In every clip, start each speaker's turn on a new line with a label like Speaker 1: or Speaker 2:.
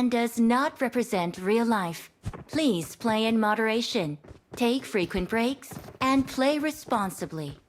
Speaker 1: and does not represent real life. Please play in moderation, take frequent breaks, and play responsibly.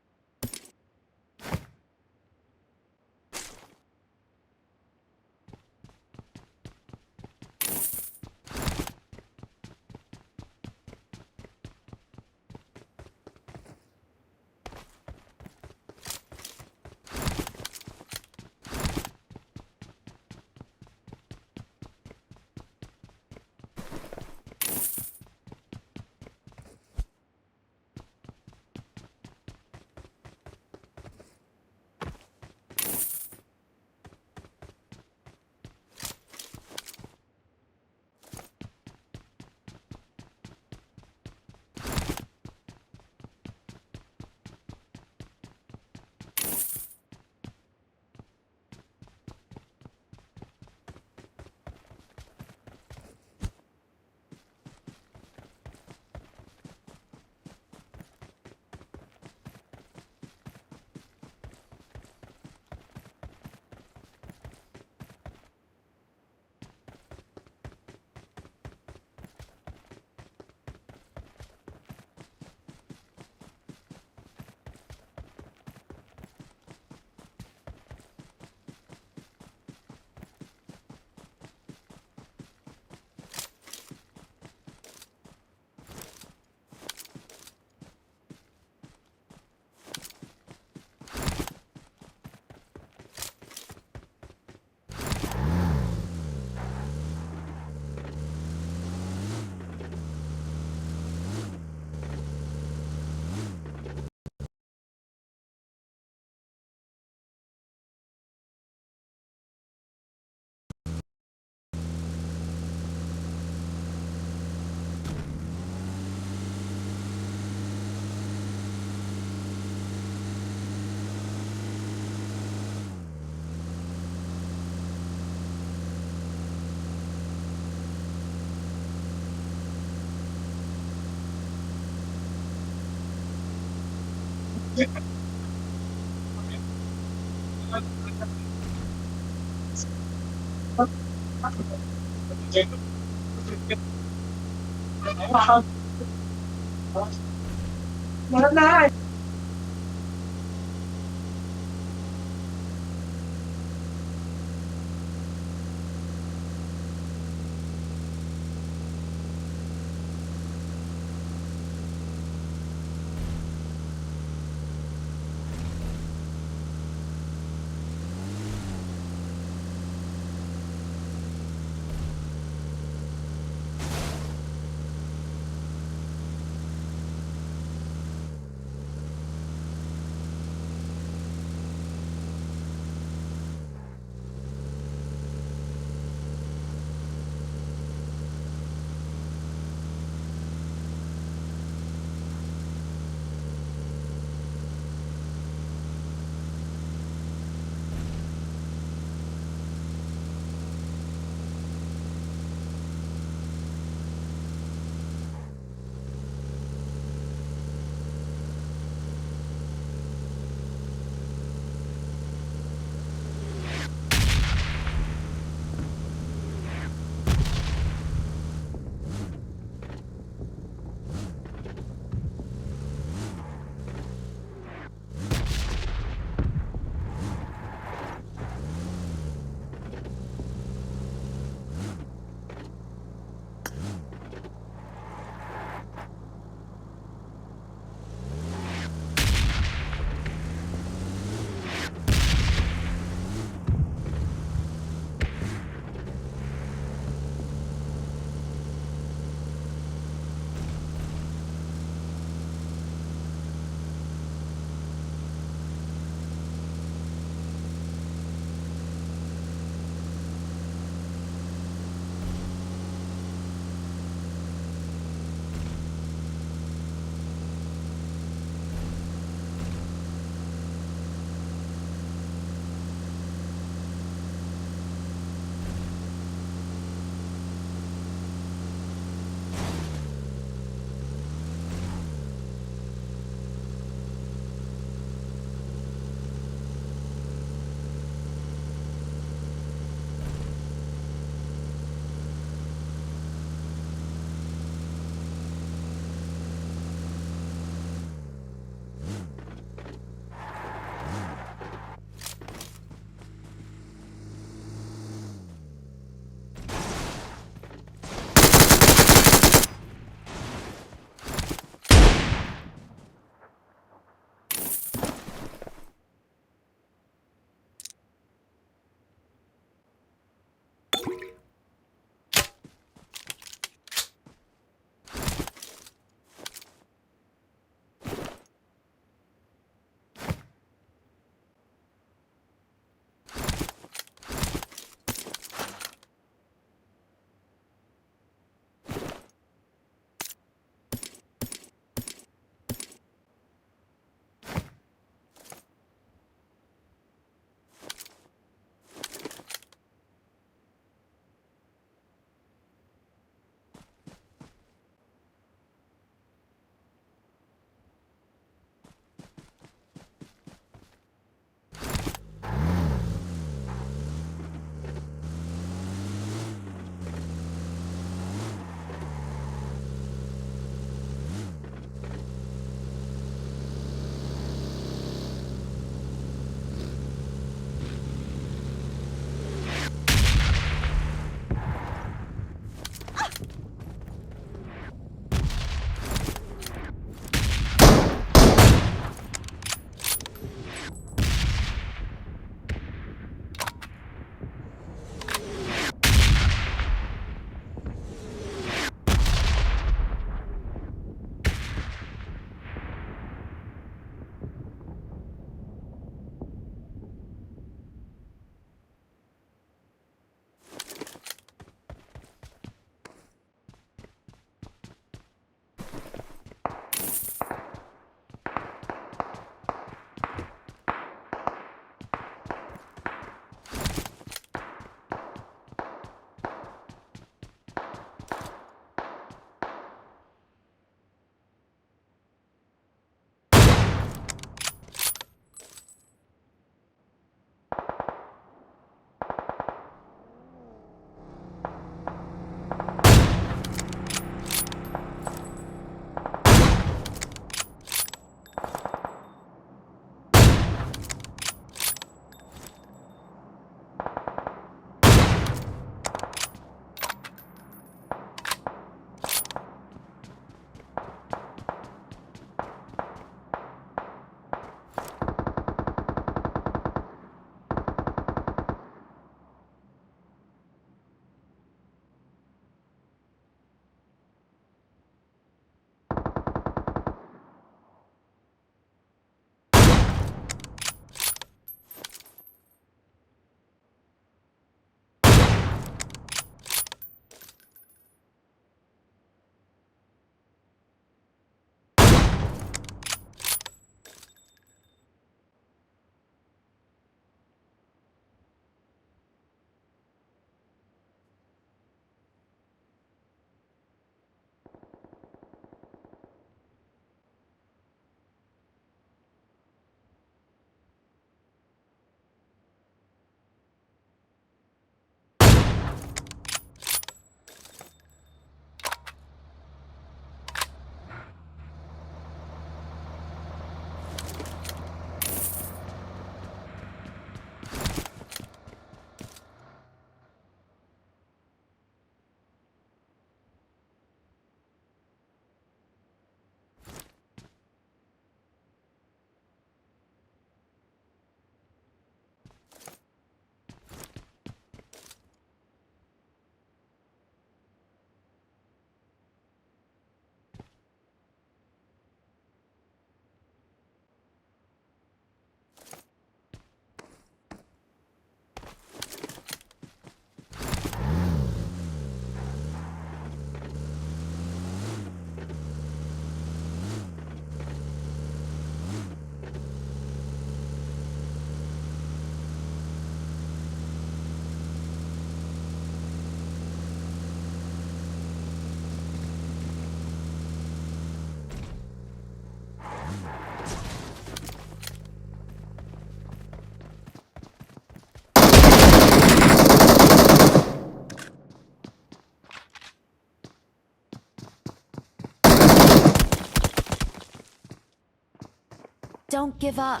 Speaker 2: Don't give up.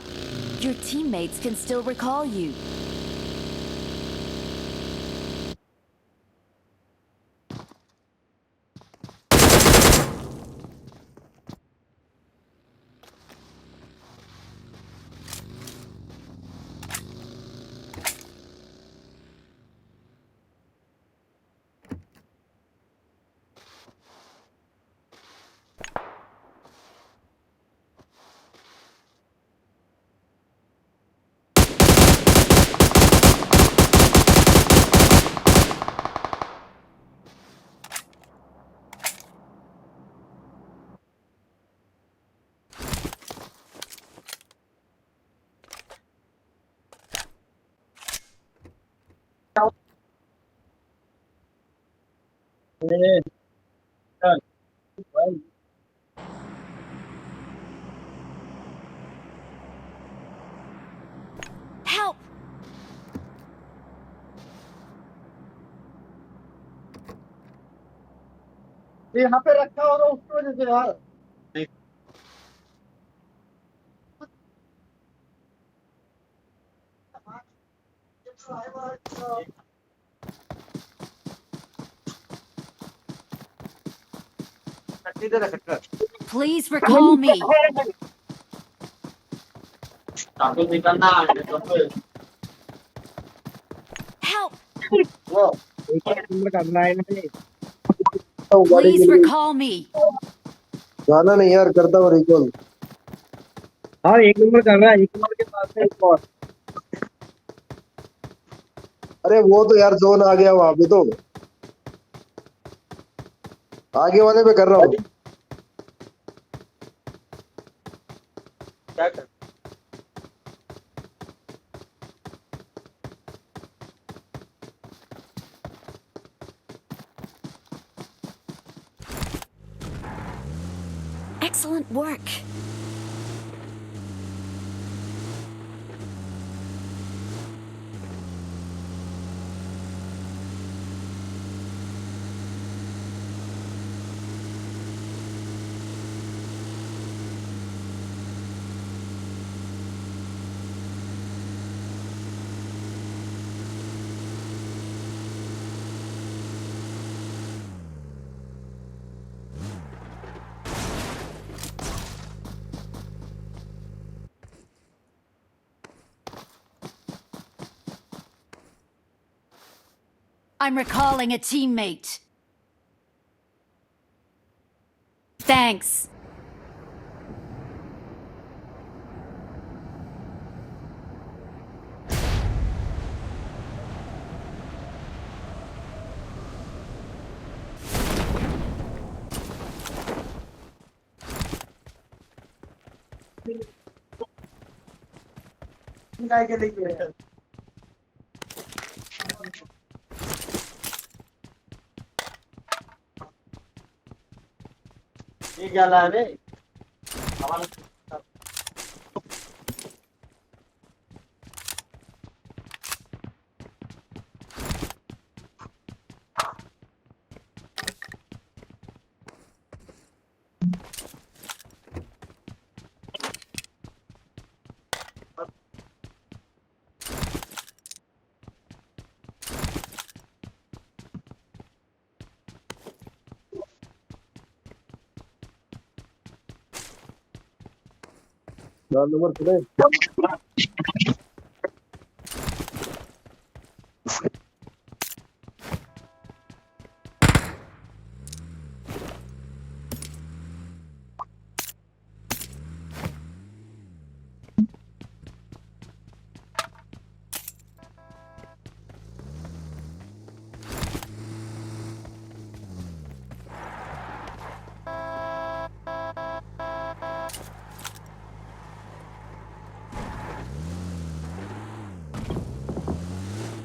Speaker 2: Your teammates can still recall you. Help!
Speaker 3: यहाँ पे रखा होगा उसकी वजह से यार।
Speaker 2: Please recall me. Help! Please recall me.
Speaker 3: जाना नहीं यार, करता हूँ रिकॉल। हाँ, 1 नंबर कर रहा है, 1 नंबर के पास है एक और। अरे वो तो यार जोन आ गया वहां पे, तो आगे वाले पे कर रहा हूँ। क्या कर?
Speaker 2: Excellent work. I'm recalling a teammate. Thanks.
Speaker 3: काय केले की ये गेला रे आम्हाला। नंबर सुने।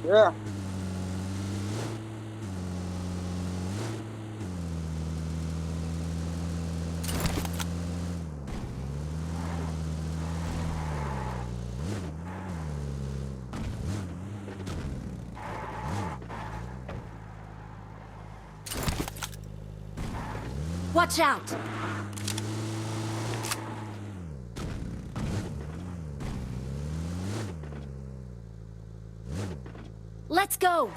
Speaker 3: Yeah.
Speaker 2: Watch out! go!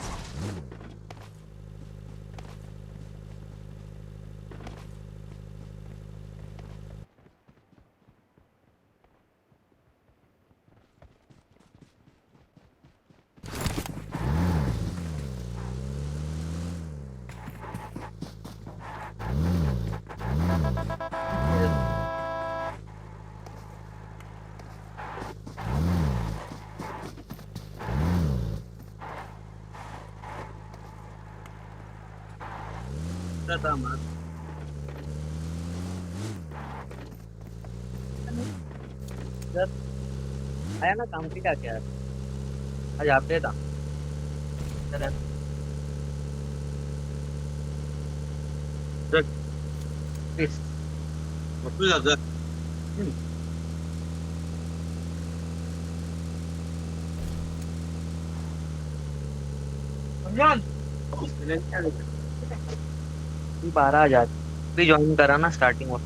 Speaker 4: आया ना काम क्या क्या है आज आप दे था प्लीज बारह हजार भी ज्वाइन करा ना स्टार्टिंग में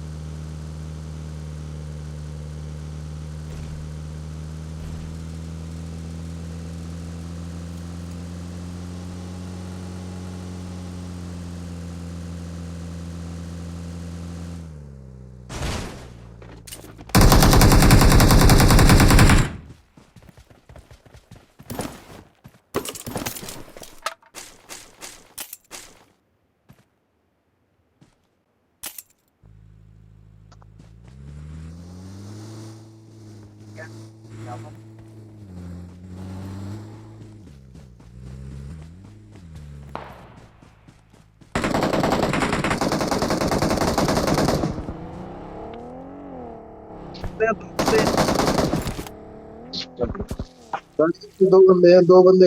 Speaker 3: दो बंदे हैं, दो बंदे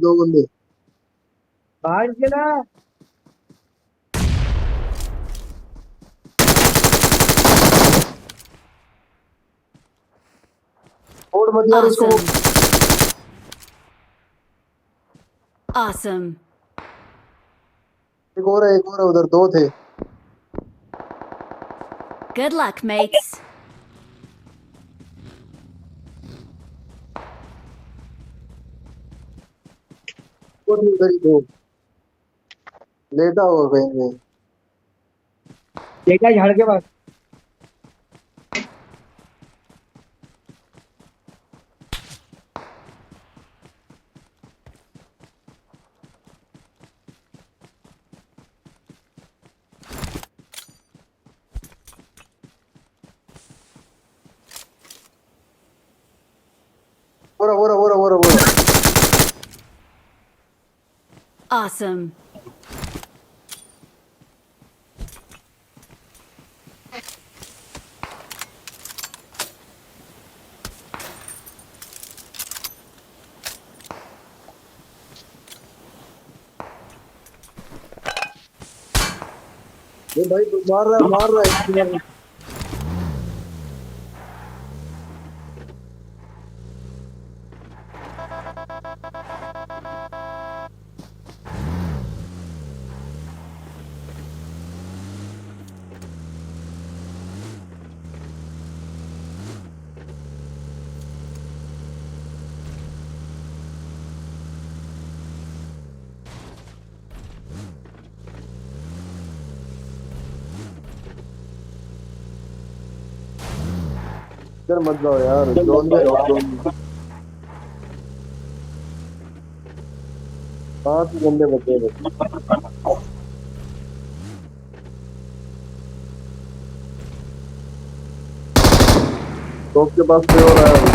Speaker 3: दो बंदे बाहर गेला छोड़ मत यार उसको।
Speaker 2: Awesome.
Speaker 3: एक और है उधर, दो थे।
Speaker 2: Good luck, mates.
Speaker 3: वो भी उधर ही दो लेटा हुआ कहीं पे। देखा झाड़ के पास। बोरा।
Speaker 2: Awesome.
Speaker 3: ये भाई तू मार रहा है। इधर मत जाओ यार, जोन में रहो, जोन में। 5 बंदे बचे हैं बस। टॉप के पास पे हो रहा है अभी।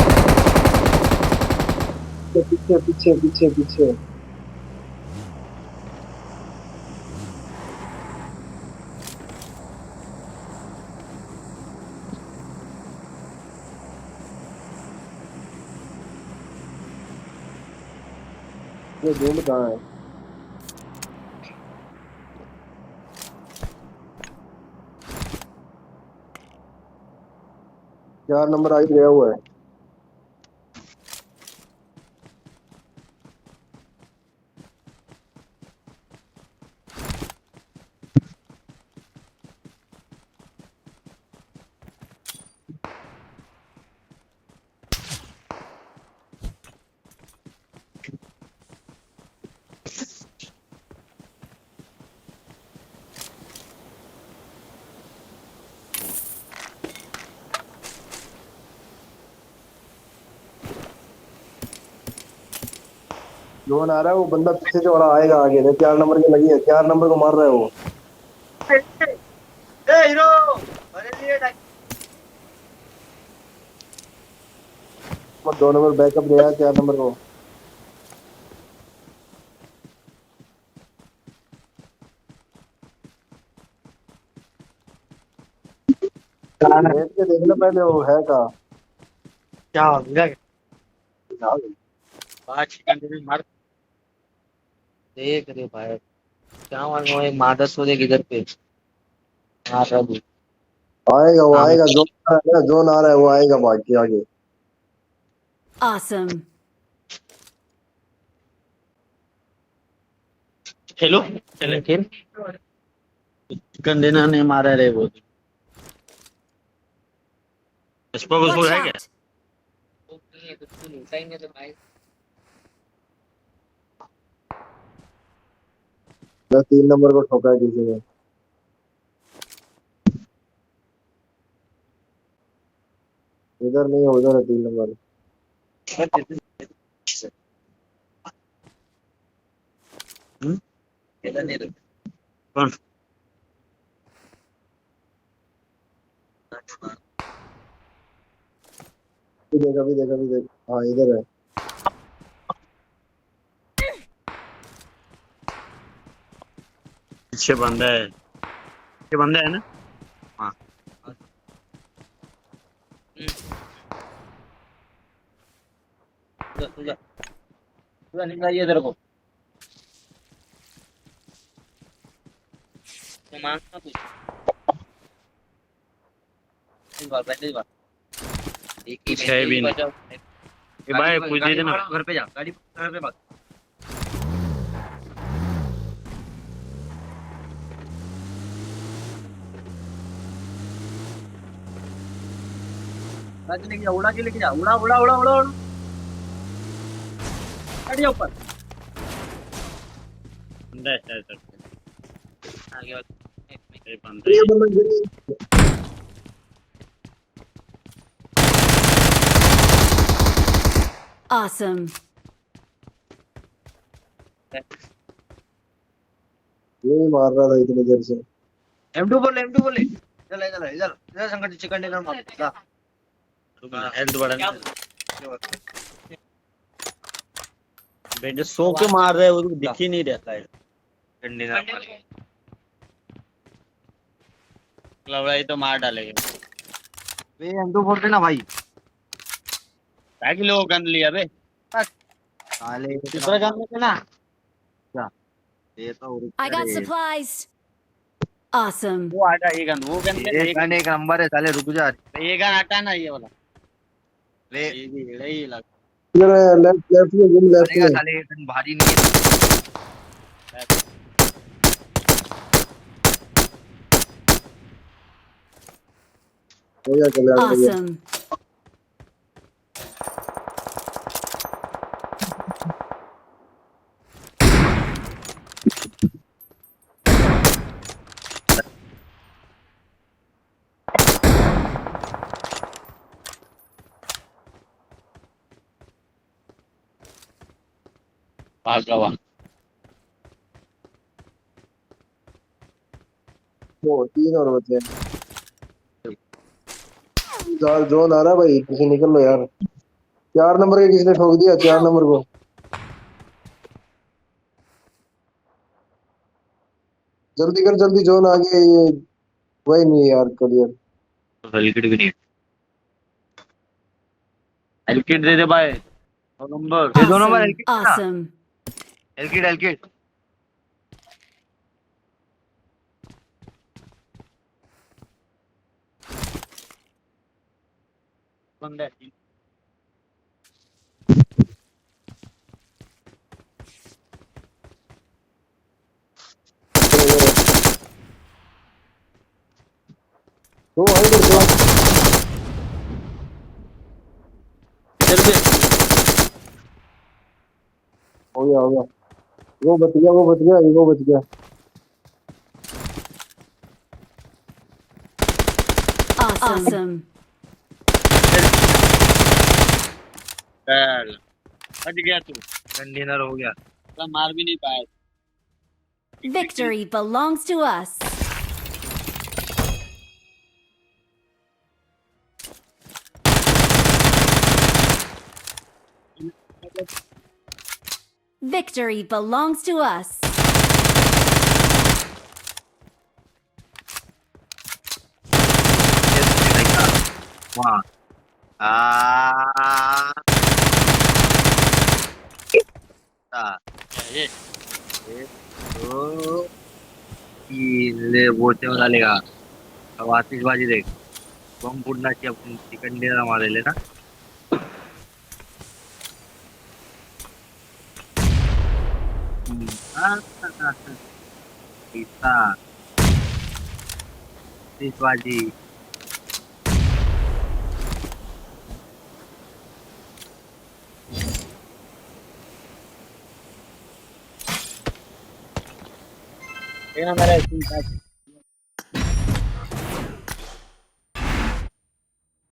Speaker 3: पीछे। ये ढूंढ कहाँ है? 4 नंबर आई गया हुआ है। जोन आ रहा है, वो बंदा पीछे से वाला आएगा आगे से, 4 नंबर की लगी है, 4 नंबर को मार रहा है वो। वो 2 नंबर बैकअप दे यार 4 नंबर को। देख के देखना पहले वो है का।
Speaker 4: क्या हो गया? पाँच चिकन मार देख रे भाई, क्या मालूम वो एक मादर सो देख इधर पे मार रहा है।
Speaker 3: आएगा वो,
Speaker 4: हाँ,
Speaker 3: आएगा जोन आ रहा है वो, आएगा भाग के आगे।
Speaker 2: Awesome.
Speaker 4: खेलो चले खेल। चिकन देना नहीं मारा रे वो। इसको कुछ
Speaker 2: Watch
Speaker 4: है क्या?
Speaker 2: out!
Speaker 3: बस 3 नंबर को ठोका है किसी ने। इधर नहीं है, उधर है 3 नंबर।
Speaker 4: कौन?
Speaker 3: अभी देख अभी देख, हाँ इधर है।
Speaker 4: पीछे बंदा है, पीछे बंदा है ना? हाँ निकालिए इधर को तो मांगना कुछ इस बार पहले बार एक ही है भी नहीं। ये भाई कुछ दे देना, घर पे जा, गाड़ी घर पे भाग। गाड़ी लेके जा, उड़ा के लेके जा, उड़ा उड़ा उड़ा उड़ा उड़ा गाड़ी ऊपर बंदा है सर आगे ये बंदा
Speaker 3: ये
Speaker 4: है।
Speaker 3: बंदा गिरी।
Speaker 2: Awesome.
Speaker 3: ये ही मार रहा था इतनी देर से।
Speaker 4: M2 बोले, M2 बोले, चल इधर इधर इधर संकट चिकन डिनर मार ला हेल्थ बढ़ा बेटे सो के मार रहे हो, दिख ही नहीं रहता है डिनर लवड़ाई तो मार डालेंगे। वे M2 बोल देना भाई, क्या कि लोग गन लिया बे साले दूसरा गन लेते ना क्या ये तो
Speaker 2: I got supplies. Awesome.
Speaker 4: वो आटा ये गन वो गन
Speaker 5: ये गन एक नंबर है साले, रुक जा।
Speaker 4: ये गन हटा ना ये वाला
Speaker 5: ले
Speaker 4: ये भी यही लग
Speaker 3: इधर है, लेफ्ट में घूम, लेफ्ट
Speaker 5: अरे
Speaker 3: में।
Speaker 5: साले ये गन भारी नहीं है।
Speaker 3: हो गया चले आ गया।
Speaker 2: Awesome.
Speaker 4: भागवा
Speaker 3: वो 3 और बचे हैं। यार जोन आ रहा है भाई, किसी निकल लो यार। 4 नंबर के किसने ठोक दिया 4 नंबर को। जल्दी कर जल्दी, जोन आ गया ये। वही नहीं है यार क्लियर।
Speaker 4: एलकिट भी नहीं एलकिट दे दे भाई दो नंबर
Speaker 5: ये 2 नंबर
Speaker 2: Awesome.
Speaker 5: एलकिट ना,
Speaker 2: Awesome.
Speaker 5: एलकिट एलकिट
Speaker 4: बंदा
Speaker 3: तो आई इधर चला।
Speaker 4: जल्दी
Speaker 3: हो गया हो गया। वो बच गया, वो बच गया, वो बच गया।
Speaker 2: Awesome.
Speaker 4: चल बच गया तू
Speaker 5: चिकन डिनर हो गया.
Speaker 4: मतलब मार भी नहीं पाया.
Speaker 2: Victory belongs to us. Victory belongs to us.
Speaker 5: वहाँ आ
Speaker 4: ये
Speaker 5: तो ले बोलते मला लेगा अब आतिशबाजी देख बम फुटण्याची आपण चिकन डिनर मारेले ना पिस्ता आतिशबाजी
Speaker 4: देखना मेरा स्क्रीन